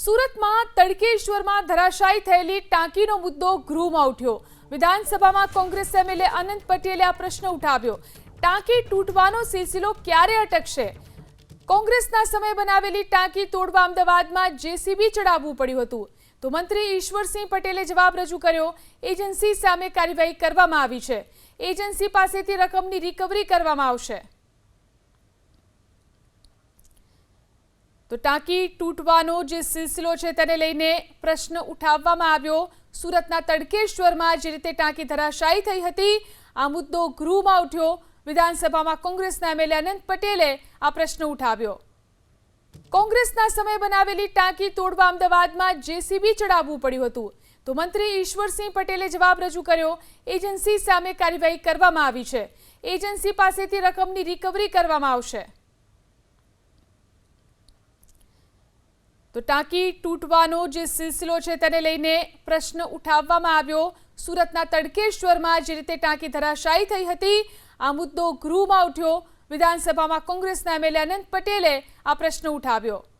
સુરતમાં તડકેશ્વરમાં ધરાશાયી થયેલી ટાંકીનો મુદ્દો ગૃહમાં ઉઠ્યો। વિધાનસભામાં કોંગ્રેસ એમએલએ અનંત પટેલે આ પ્રશ્ન ઉઠાવ્યો। ટાંકી તૂટવાનો સિલસિલો ક્યારે અટકશે? કોંગ્રેસના સમયે બનાવેલી ટાંકી તોડવા અમદાવાદમાં જેસીબી ચડાવવું પડ્યું હતું, તો મંત્રી ઈશ્વરસિંહ પટેલે જવાબ રજૂ કર્યો। એજન્સી સામે કાર્યવાહી કરવામાં આવી છે। એજન્સી પાસેથી રકમની રિકવરી કરવામાં આવશે। તો ટાંકી તૂટવાનો જે સિલસિલો છે તેને લઈને પ્રશ્ન ઉઠાવવામાં આવ્યો। સુરતના તડકેશ્વરમાં જે રીતે ટાંકી ધરાશાયી થઈ હતી, આ મુદ્દો ગૃહમાં ઉઠ્યો। વિધાનસભામાં કોંગ્રેસના એમએલએ અનંત પટેલે આ પ્રશ્ન ઉઠાવ્યો। કોંગ્રેસના સમયે બનાવેલી ટાંકી તોડવા અમદાવાદમાં જેસીબી ચડાવવું પડ્યું હતું, તો મંત્રી ઈશ્વરસિંહ પટેલે જવાબ રજૂ કર્યો। એજન્સી સામે કાર્યવાહી કરવામાં આવી છે। એજન્સી પાસેથી રકમની રિકવરી કરવામાં આવશે। તો ટાંકી તૂટવાનો જે સિલસિલો છે તેને લઈને પ્રશ્ન ઉઠાવવામાં આવ્યો। સુરતના તડકેશ્વરમાં જે રીતે ટાંકી ધરાશાયી થઈ હતી, આ મુદ્દો ગૃહમાં ઉઠ્યો। વિધાનસભામાં કોંગ્રેસના એમએલએ અનંત પટેલે આ પ્રશ્ન ઉઠાવ્યો।